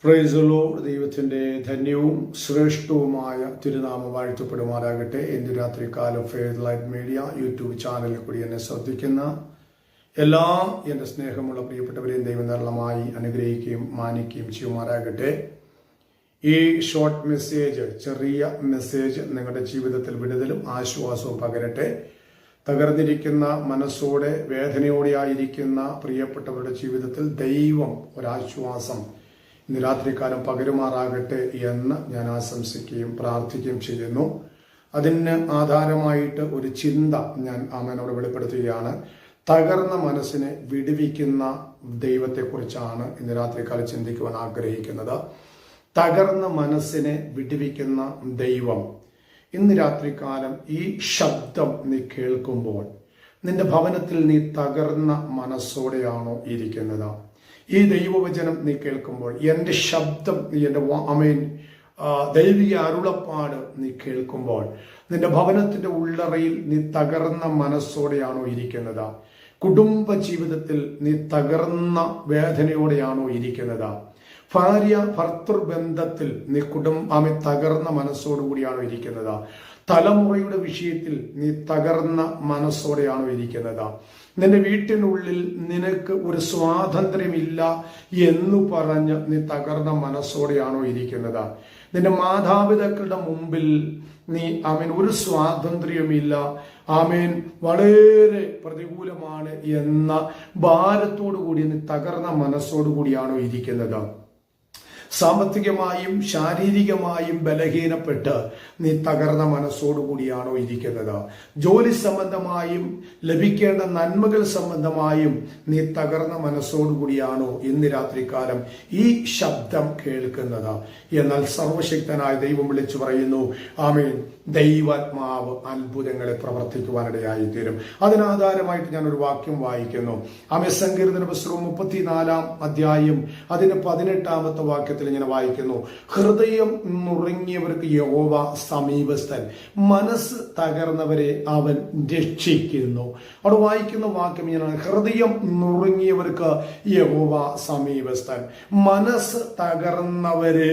Praise the Lord. ദൈവത്തിൻ്റെ ധന്യവും ശ്രേഷ്ഠവുമായ തിരുനാമം വാഴ്ത്തപ്പെടുമാറാകട്ടെ. ഇന്ന് രാത്രികാലം ഫെയ്ത്ത് ലൈറ്റ് മീഡിയ യൂട്യൂബ് ചാനലിൽ കൂടി എന്നെ ശ്രദ്ധിക്കുന്ന എല്ലാ എൻ്റെ സ്നേഹമുള്ള പ്രിയപ്പെട്ടവരെയും ദൈവം ധാരാളമായി അനുഗ്രഹിക്കുകയും മാനിക്കുകയും ചെയ്യുമാറാകട്ടെ. ഈ ഷോർട്ട് മെസ്സേജ്, ചെറിയ മെസ്സേജ് നിങ്ങളുടെ ജീവിതത്തിൽ വിടുതലും ആശ്വാസവും പകരട്ടെ. തകർന്നിരിക്കുന്ന മനസ്സോടെ വേദനയോടെ ആയിരിക്കുന്ന പ്രിയപ്പെട്ടവരുടെ ജീവിതത്തിൽ ദൈവം ഒരാശ്വാസം ഇന്ന് രാത്രികാലം പകരുമാറാകട്ടെ എന്ന് ഞാൻ ആശംസിക്കുകയും പ്രാർത്ഥിക്കുകയും ചെയ്യുന്നു. അതിന് ആധാരമായിട്ട് ഒരു ചിന്ത ഞാൻ ആമേനോട് വെളിപ്പെടുത്തുകയാണ്. തകർന്ന മനസ്സിനെ വിടുവിക്കുന്ന ദൈവത്തെക്കുറിച്ചാണ് ഇന്ന് രാത്രികാലം ചിന്തിക്കുവാൻ ആഗ്രഹിക്കുന്നത്. തകർന്ന മനസ്സിനെ വിടുവിക്കുന്ന ദൈവം. ഇന്ന് രാത്രികാലം ഈ ശബ്ദം നീ കേൾക്കുമ്പോൾ നിന്റെ ഭവനത്തിൽ നീ തകർന്ന മനസ്സോടെയാണോ ഇരിക്കുന്നത്? ഈ ദൈവവചനം നീ കേൾക്കുമ്പോൾ, എൻ്റെ ശബ്ദം, എൻ്റെ ദൈവിക അരുളപ്പാട് നീ കേൾക്കുമ്പോൾ നിന്റെ ഭവനത്തിന്റെ ഉള്ളറയിൽ നീ തകർന്ന മനസ്സോടെയാണോ ഇരിക്കുന്നത്? കുടുംബ ജീവിതത്തിൽ നീ തകർന്ന വേദനയോടെയാണോ ഇരിക്കുന്നത്? ഭാര്യ ഭർത്തൃബന്ധത്തിൽ നീ തകർന്ന മനസ്സോടുകൂടിയാണോ ഇരിക്കുന്നത്? തലമുറയുടെ വിഷയത്തിൽ നീ തകർന്ന മനസ്സോടെയാണോ ഇരിക്കുന്നത്? നിന്റെ വീട്ടിനുള്ളിൽ നിനക്ക് ഒരു സ്വാതന്ത്ര്യമില്ല എന്ന് പറഞ്ഞ് നീ തകർന്ന മനസ്സോടെയാണോ ഇരിക്കുന്നത്? നിന്റെ മാതാപിതാക്കളുടെ മുമ്പിൽ നീ ഒരു സ്വാതന്ത്ര്യമില്ല, വളരെ പ്രതികൂലമാണ് എന്ന ഭാരത്തോടു കൂടി നീ തകർന്ന മനസ്സോടു കൂടിയാണോ ഇരിക്കുന്നത്? സാമ്പത്തികമായും ശാരീരികമായും ബലഹീനപ്പെട്ട് നീ തകർന്ന മനസ്സോടുകൂടിയാണോ ഇരിക്കുന്നത്? ജോലി സംബന്ധമായും ലഭിക്കേണ്ട നന്മകൾ സംബന്ധമായും നീ തകർന്ന മനസ്സോടുകൂടിയാണോ ഇന്ന് രാത്രികാലം ഈ ശബ്ദം കേൾക്കുന്നത്? എന്നാൽ സർവശക്തനായ ദൈവം വിളിച്ചു പറയുന്നു, ആമേൻ, ദൈവാത്മാവ് അത്ഭുതങ്ങളെ പ്രവർത്തിക്കുവാനിടയായി തീരും. അതിനാധാരമായിട്ട് ഞാൻ ഒരു വാക്യം വായിക്കുന്നു. സങ്കീർത്തന പുസ്തകം 34 അധ്യായം അതിന്റെ 18 വാക്യത്തിൽ ഇങ്ങനെ വായിക്കുന്നു, ഹൃദയം നുറുങ്ങിയവർക്ക് യഹോവ സമീപസ്ഥൻ, മനസ്സ് തകർന്നവരെ അവൻ രക്ഷിക്കുന്നു. അവിടെ വായിക്കുന്ന വാക്യം ഇങ്ങനെയാണ്, ഹൃദയം നുറുങ്ങിയവർക്ക് യഹോവ സമീപസ്ഥൻ, മനസ്സ് തകർന്നവരെ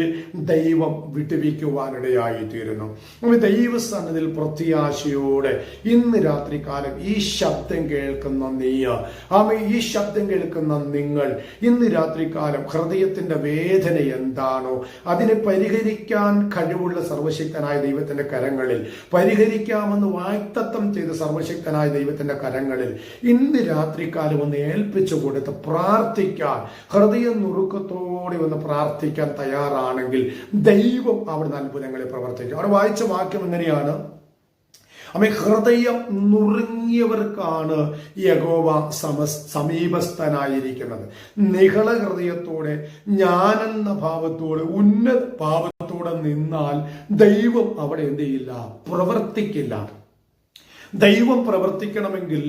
ദൈവം വിട്ടുവിക്കുവാനിടയായി തീരുന്നു. ദൈവസന്നിധിയിൽ പ്രത്യാശയോടെ ഇന്ന് രാത്രികാലം ഈ ശബ്ദം കേൾക്കുന്ന നീ, ഈ ശബ്ദം കേൾക്കുന്ന നിങ്ങൾ, ഇന്ന് രാത്രികാലം ഹൃദയത്തിന്റെ വേദന എന്താണോ അതിനെ പരിഹരിക്കാൻ കഴിവുള്ള സർവശക്തനായ ദൈവത്തിന്റെ കരങ്ങളിൽ, പരിഹരിക്കാമെന്ന് വാഗ്ദത്തം ചെയ്ത സർവശക്തനായ ദൈവത്തിന്റെ കരങ്ങളിൽ ഇന്ന് രാത്രികാലം ഒന്ന് ഏൽപ്പിച്ചു കൊടുത്ത് പ്രാർത്ഥിക്കാൻ, ഹൃദയ നുറുക്കത്തോടെ ഒന്ന് പ്രാർത്ഥിക്കാൻ തയ്യാറാണെങ്കിൽ ദൈവം അവിടുന്ന് അത്ഭുതങ്ങളെ പ്രവർത്തിക്കും. അവിടെ വായിച്ച വാക്യം എങ്ങനെയാണ്? ഹൃദയം നുറുങ്ങിയവർക്കാണ് യഹോവ സമീപസ്ഥനായിരിക്കുന്നത്. നിഹള ഹൃദയത്തോടെ, ജ്ഞാനെന്ന ഭാവത്തോടെ, ഉന്നത ഭാവത്തോടെ നിന്നാൽ ദൈവം അവിടെ എന്ത് ചെയ്യില്ല? പ്രവർത്തിക്കില്ല. ദൈവം പ്രവർത്തിക്കണമെങ്കിൽ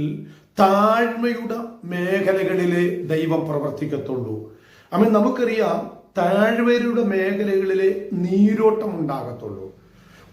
താഴ്മയുടെ മേഖലകളിലെ ദൈവം പ്രവർത്തിക്കത്തുള്ളൂ. നമുക്കറിയാം, താഴ്വരയുടെ മേഖലകളിലെ നീരോട്ടം ഉണ്ടാകത്തുള്ളൂ.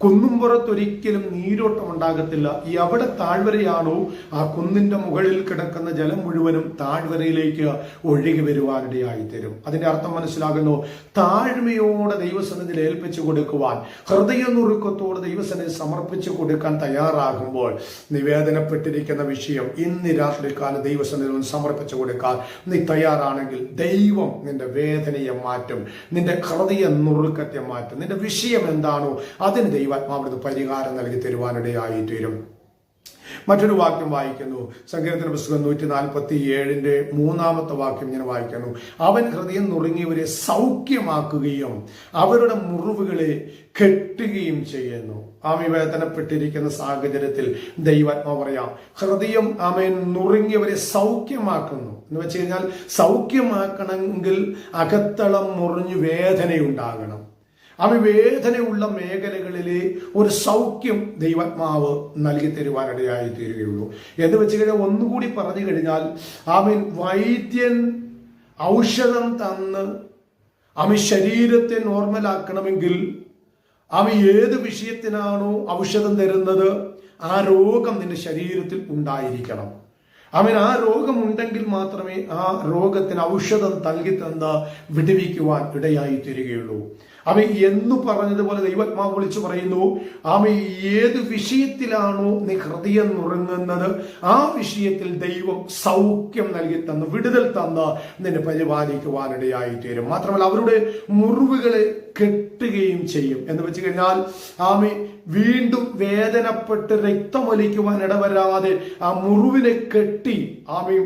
കുന്നുംപുറത്തൊരിക്കലും നീരോട്ടം ഉണ്ടാകത്തില്ല. എവിടെ താഴ്വരയാണോ ആ കുന്നിന്റെ മുകളിൽ കിടക്കുന്ന ജലം മുഴുവനും താഴ്വരയിലേക്ക് ഒഴുകി വരുവാനിടയായി തരും. അതിന്റെ അർത്ഥം മനസ്സിലാകുന്നു. താഴ്മയോടെ ദൈവസന്നിധിയിൽ ഏൽപ്പിച്ചു കൊടുക്കുവാൻ, ഹൃദയ നുറുക്കത്തോടെ ദൈവസന്നിധി സമർപ്പിച്ചു കൊടുക്കാൻ തയ്യാറാകുമ്പോൾ, നിവേദനപ്പെട്ടിരിക്കുന്ന വിഷയം ഇന്ന് രാത്രികാലം ദൈവസന്നിധിയിൽ സമർപ്പിച്ചു കൊടുക്കാൻ നീ തയ്യാറാണെങ്കിൽ ദൈവം നിന്റെ വേദനയെ മാറ്റും, നിന്റെ ഹൃദയ നുറുക്കത്തെ മാറ്റും. നിന്റെ വിഷയം എന്താണോ അതിന് ദൈവാത്മാവിന് പരിഹാരം നൽകി തരുവാനിടയായി തീരും. മറ്റൊരു വാക്യം വായിക്കുന്നു. സങ്കീർത്തന പുസ്തകം 147 വാക്യം ഇങ്ങനെ വായിക്കുന്നു, അവൻ ഹൃദയം നുറുങ്ങിയവരെ സൗഖ്യമാക്കുകയും അവരുടെ മുറിവുകളെ കെട്ടുകയും ചെയ്യുന്നു. വേദനപ്പെട്ടിരിക്കുന്ന സാഹചര്യത്തിൽ ദൈവാത്മാവ് പറയാം, ഹൃദയം നുറുങ്ങിയവരെ സൗഖ്യമാക്കുന്നു എന്ന് വെച്ച് കഴിഞ്ഞാൽ, സൗഖ്യമാക്കണമെങ്കിൽ അകത്തളം മുറിഞ്ഞു വേദനയുണ്ടാകണം. വേദനയുള്ള മേഖലകളിലെ ഒരു സൗഖ്യം ദൈവാത്മാവ് നൽകി തരുവാനിടയായി തീരുകയുള്ളൂ. എന്ന് വെച്ച് കഴിഞ്ഞാൽ, ഒന്നുകൂടി പറഞ്ഞു കഴിഞ്ഞാൽ, വൈദ്യൻ ഔഷധം തന്ന് ശരീരത്തെ നോർമലാക്കണമെങ്കിൽ ഏത് വിഷയത്തിനാണോ ഔഷധം തരുന്നത് ആ രോഗം നിന്റെ ശരീരത്തിൽ ഉണ്ടായിരിക്കണം. അവൻ ആ രോഗമുണ്ടെങ്കിൽ മാത്രമേ ആ രോഗത്തിന് ഔഷധം നൽകി തന്ന് വിടുവിക്കുവാൻ ഇടയായി തീരുകയുള്ളൂ. അവൻ എന്ന് പറഞ്ഞതുപോലെ ദൈവാത്മാവ് വിളിച്ചു പറയുന്നു, അവൻ ഏത് വിഷയത്തിലാണോ നീ ഹൃദയം നുറുങ്ങുന്നത് ആ വിഷയത്തിൽ ദൈവം സൗഖ്യം നൽകി തന്ന് വിടുതൽ തന്ന് നിന്നെ പരിപാലിക്കുവാനിടയായി തീരും. മാത്രമല്ല അവരുടെ മുറിവുകളെ കെട്ടുകയും ചെയ്യും. എന്ന് വെച്ച് കഴിഞ്ഞാൽ ആമി വീണ്ടും വേദനപ്പെട്ട് രക്തമൊലിക്കുവാൻ ഇടവരാതെ ആ മുറിവിനെ കെട്ടി ആമി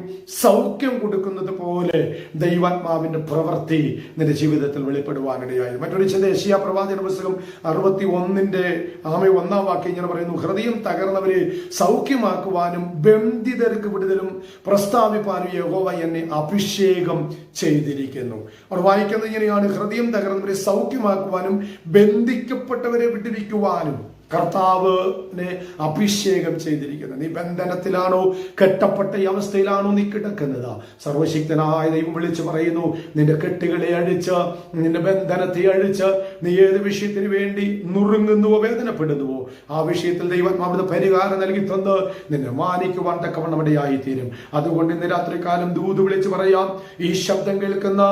സൗഖ്യം കൊടുക്കുന്നത് പോലെ ദൈവാത്മാവിന്റെ പ്രവൃത്തി നിന്റെ ജീവിതത്തിൽ വെളിപ്പെടുവാനിടയായി. മറ്റൊരു ചിന്ത യെശയ്യാ പ്രവാചകന്റെ പുസ്തകം 61 ആമി 1 വാക്യം ഇങ്ങനെ പറയുന്നു, ഹൃദയം തകർന്നവരെ സൗഖ്യമാക്കുവാനും ബന്ധിതർക്ക് വിടുതലും പ്രസ്താവിപ്പാനും യഹോവ എന്നെ അഭിഷേകം ചെയ്തിരിക്കുന്നു. അവർ വായിക്കുന്നത് ഇങ്ങനെയാണ്, ഹൃദയം തകർന്നവരെ സൗഖ്യമാക്കുവാനും ബന്ധിക്കപ്പെട്ടവരെ വിടുവിക്കുവാനും കർത്താവിനെ അഭിഷേകം ചെയ്തിരിക്കുന്നത്. നീ ബന്ധനത്തിലാണോ, കെട്ടപ്പെട്ട ഈ അവസ്ഥയിലാണോ നീ കിടക്കുന്നത്? സർവശക്തനായ ദൈവം വിളിച്ചു പറയുന്നു, നിന്റെ കെട്ടുകളെ അഴിച്ച്, നിന്റെ ബന്ധനത്തെ അഴിച്ച്, നീ ഏത് വിഷയത്തിന് വേണ്ടി നുറുങ്ങുന്നുവോ, വേദനപ്പെടുന്നുവോ ആ വിഷയത്തിൽ ദൈവം അവിടുത്തെ പരിഹാരം നൽകി തന്ന് നിന്നെ മാനിക്കുവാൻ തക്കവണ്ണം ഇടയായിത്തീരും. അതുകൊണ്ട് ഇന്ന് രാത്രികാലം ദൂത് വിളിച്ചു പറയാം, ഈ ശബ്ദം കേൾക്കുന്ന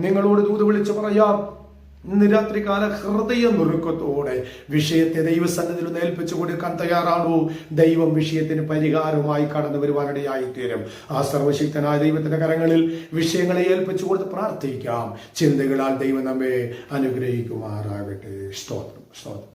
നിങ്ങളോട് ദൂത് വിളിച്ചു പറയാം, ഇന്ന് രാത്രികാല ഹൃദയ നുറുക്കത്തോടെ വിഷയത്തെ ദൈവസന്നിധിയിൽ ഏൽപ്പിച്ചു കൊടുക്കാൻ തയ്യാറാണോ? ദൈവം വിഷയത്തിന് പരിഹാരമായി കടന്നു വരുവാനിടയായി തീരും. ആ സർവശക്തനായ ദൈവത്തിന്റെ കരങ്ങളിൽ വിഷയങ്ങളെ ഏൽപ്പിച്ചു കൊടുത്ത് പ്രാർത്ഥിക്കാം. ചിന്തകളാൽ ദൈവം നമ്മെ അനുഗ്രഹിക്കുമാറാകട്ടെ. സ്തോത്രം, സ്തോത്രം.